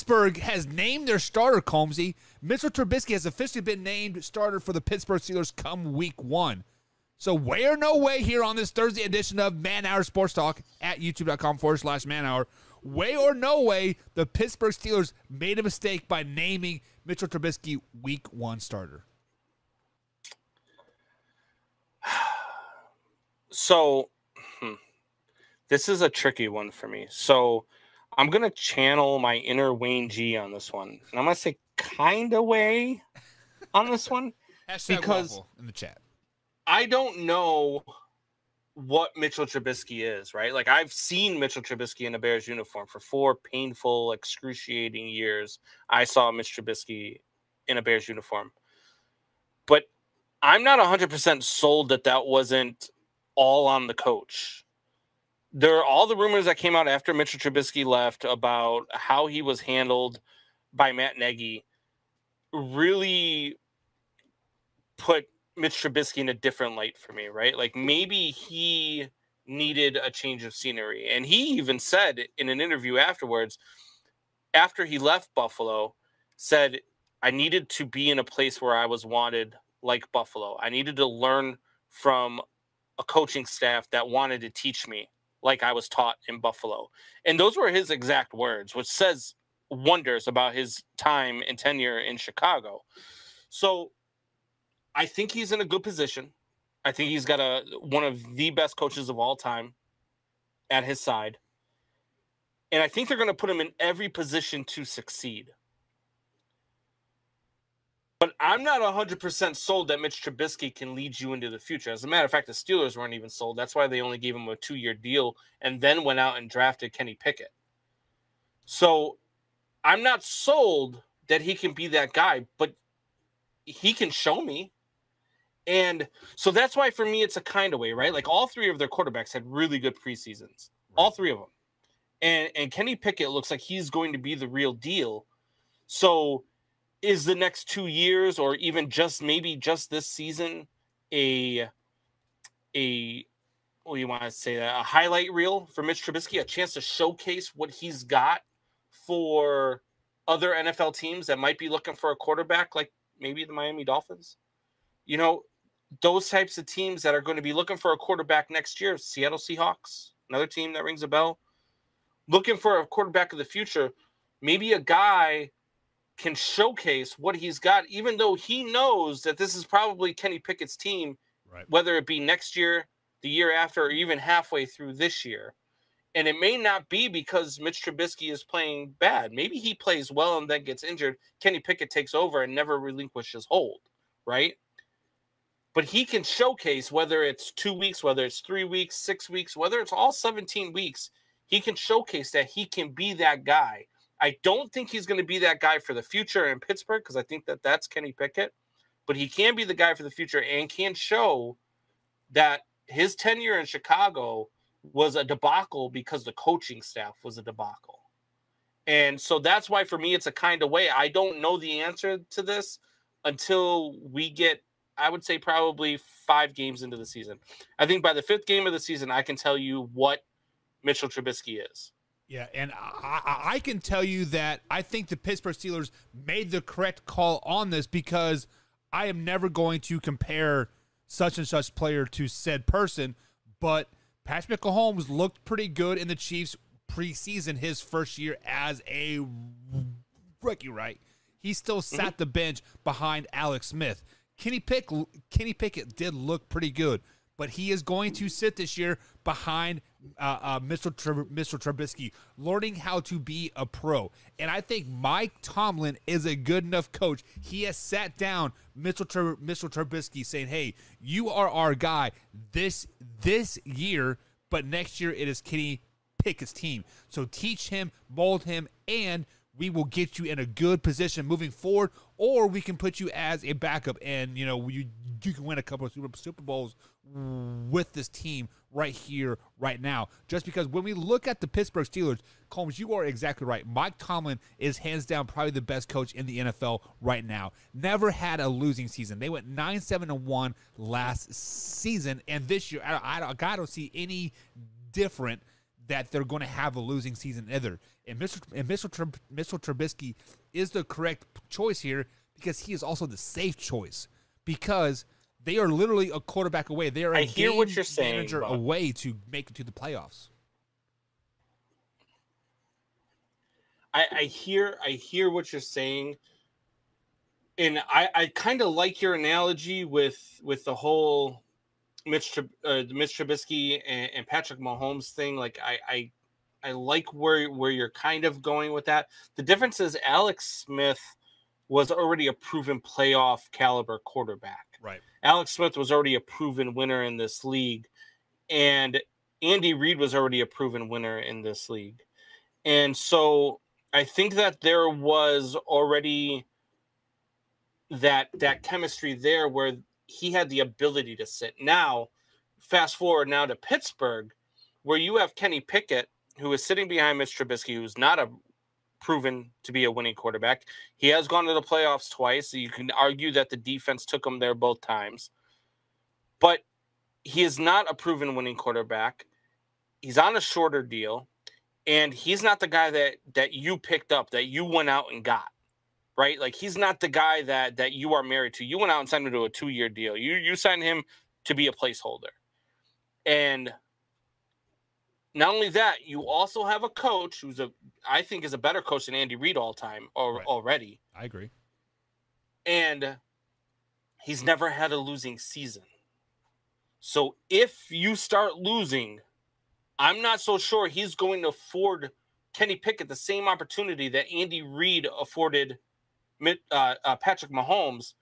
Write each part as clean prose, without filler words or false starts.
Pittsburgh has named their starter, Combsy. Mitchell Trubisky has officially been named starter for the Pittsburgh Steelers come week 1. So way or no way here on this Thursday edition of Man Hour Sports Talk at youtube.com/Man Hour. Way or no way, the Pittsburgh Steelers made a mistake by naming Mitchell Trubisky week 1 starter. So, this is a tricky one for me. So, I'm going to channel my inner Wayne G on this one. And I'm going to say kind of way on this one. Because waffle in the chat. I don't know what Mitchell Trubisky is, right? Like, I've seen Mitchell Trubisky in a Bears uniform for 4 painful, excruciating years. I saw Mitch Trubisky in a Bears uniform. But I'm not 100% sold that wasn't all on the coach. There are all the rumors that came out after Mitchell Trubisky left about how he was handled by Matt Nagy really put Mitch Trubisky in a different light for me, right? Like, maybe he needed a change of scenery. And he even said in an interview afterwards, after he left Buffalo, said, I needed to be in a place where I was wanted like Buffalo. I needed to learn from a coaching staff that wanted to teach me like I was taught in Buffalo. And those were his exact words, which says wonders about his time and tenure in Chicago. So I think he's in a good position. I think he's got one of the best coaches of all time at his side. And I think they're going to put him in every position to succeed. But I'm not 100% sold that Mitch Trubisky can lead you into the future. As a matter of fact, the Steelers weren't even sold. That's why they only gave him a 2-year deal and then went out and drafted Kenny Pickett. So I'm not sold that he can be that guy, but he can show me. And so that's why for me, it's a kind of way, right? Like, all 3 of their quarterbacks had really good preseasons, all 3 of them. And Kenny Pickett looks like he's going to be the real deal. So is the next 2 years, or even maybe just this season, a highlight reel for Mitch Trubisky, a chance to showcase what he's got for other NFL teams that might be looking for a quarterback, like maybe the Miami Dolphins? You know, those types of teams that are going to be looking for a quarterback next year. Seattle Seahawks, another team that rings a bell. Looking for a quarterback of the future. Maybe a guy can showcase what he's got, even though he knows that this is probably Kenny Pickett's team, right, whether it be next year, the year after, or even halfway through this year. And it may not be because Mitch Trubisky is playing bad. Maybe he plays well and then gets injured. Kenny Pickett takes over and never relinquishes hold, right? But he can showcase, whether it's 2 weeks, whether it's 3 weeks, 6 weeks, whether it's all 17 weeks, he can showcase that he can be that guy. I don't think he's going to be that guy for the future in Pittsburgh, because I think that's Kenny Pickett. But he can be the guy for the future and can show that his tenure in Chicago was a debacle because the coaching staff was a debacle. And so that's why, for me, it's a kind of way. I don't know the answer to this until we get, I would say, probably 5 games into the season. I think by the 5th game of the season, I can tell you what Mitchell Trubisky is. Yeah, and I can tell you that I think the Pittsburgh Steelers made the correct call on this, because I am never going to compare such and such player to said person, but Patrick Mahomes looked pretty good in the Chiefs preseason, his first year as a rookie, right? He still sat the bench behind Alex Smith. Kenny Pickett did look pretty good, but he is going to sit this year behind Mitchell Trubisky, learning how to be a pro. And I think Mike Tomlin is a good enough coach. He has sat down Mitchell Trubisky saying, hey, you are our guy this year, but next year it is Kenny Pickett's team. So teach him, mold him, and we will get you in a good position moving forward, or we can put you as a backup, and you can win a couple of Super Bowls with this team right here, right now. Just because when we look at the Pittsburgh Steelers, Combs, you are exactly right. Mike Tomlin is hands down probably the best coach in the NFL right now. Never had a losing season. They went 9-7-1 last season, and this year I don't see any different that they're going to have a losing season either. And Mitchel Trubisky is the correct choice here because he is also the safe choice because they are literally a quarterback away. They are a game what you're saying, manager away to make it to the playoffs. I hear what you're saying, and I kind of like your analogy with the whole Mitch Trubisky and Patrick Mahomes thing. Like I like where you're kind of going with that. The difference is Alex Smith was already a proven playoff caliber quarterback. Right. Alex Smith was already a proven winner in this league, and Andy Reid was already a proven winner in this league. And so I think that there was already that chemistry there where he had the ability to sit. Now, fast forward now to Pittsburgh, where you have Kenny Pickett, who is sitting behind Mitch Trubisky, who's not proven to be a winning quarterback. He has gone to the playoffs twice, so you can argue that the defense took him there both times. But he is not a proven winning quarterback. He's on a shorter deal. And he's not the guy that you picked up, that you went out and got, right? Like, he's not the guy that you are married to. You went out and signed him to a 2-year deal. You signed him to be a placeholder. And not only that, you also have a coach who's I think is a better coach than Andy Reid already. I agree. And he's never had a losing season. So if you start losing, I'm not so sure he's going to afford Kenny Pickett the same opportunity that Andy Reid afforded Patrick Mahomes,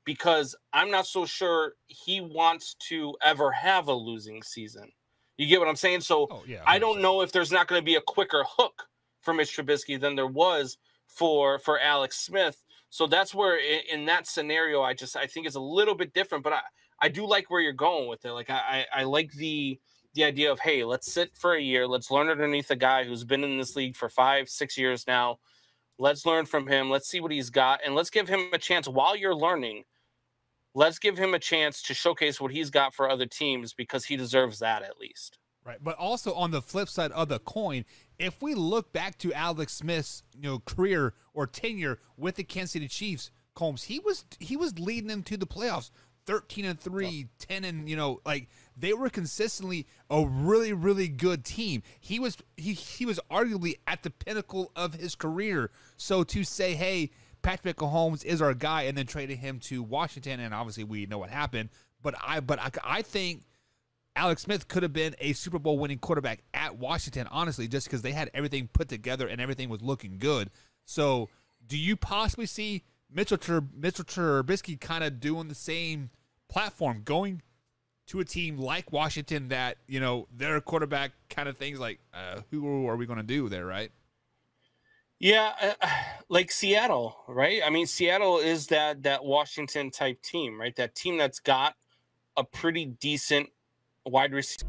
because I'm not so sure he wants to ever have a losing season. You get what I'm saying? So I don't know if there's not going to be a quicker hook for Mitch Trubisky than there was for Alex Smith. So that's where in that scenario, I think it's a little bit different, but I do like where you're going with it. Like I like the idea of, hey, let's sit for a year. Let's learn underneath a guy who's been in this league for 5-6 years now. Let's learn from him. Let's see what he's got. And let's give him a chance while you're learning. Let's give him a chance to showcase what he's got for other teams, because he deserves that at least. Right. But also on the flip side of the coin, if we look back to Alex Smith's, career or tenure with the Kansas City Chiefs, Combs, he was leading them to the playoffs. 13-3, 10, and they were consistently a really, really good team. He was arguably at the pinnacle of his career. So to say, hey, Patrick Mahomes is our guy, and then traded him to Washington, and obviously we know what happened. But I think Alex Smith could have been a Super Bowl winning quarterback at Washington, honestly, just because they had everything put together and everything was looking good. So do you possibly see Mitchel Trubisky kind of doing the same platform, going to a team like Washington that, their quarterback kind of things like, who are we going to do there, right? Yeah, like Seattle, right? I mean, Seattle is that Washington type team, right? That team that's got a pretty decent wide receiver.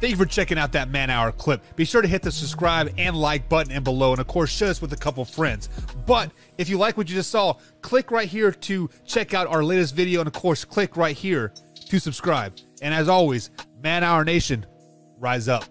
Thank you for checking out that man-hour clip. Be sure to hit the subscribe and like button and below, and of course, share this with a couple friends. But if you like what you just saw, click right here to check out our latest video, and of course, click right here to subscribe. And as always, Man Hour Nation, rise up.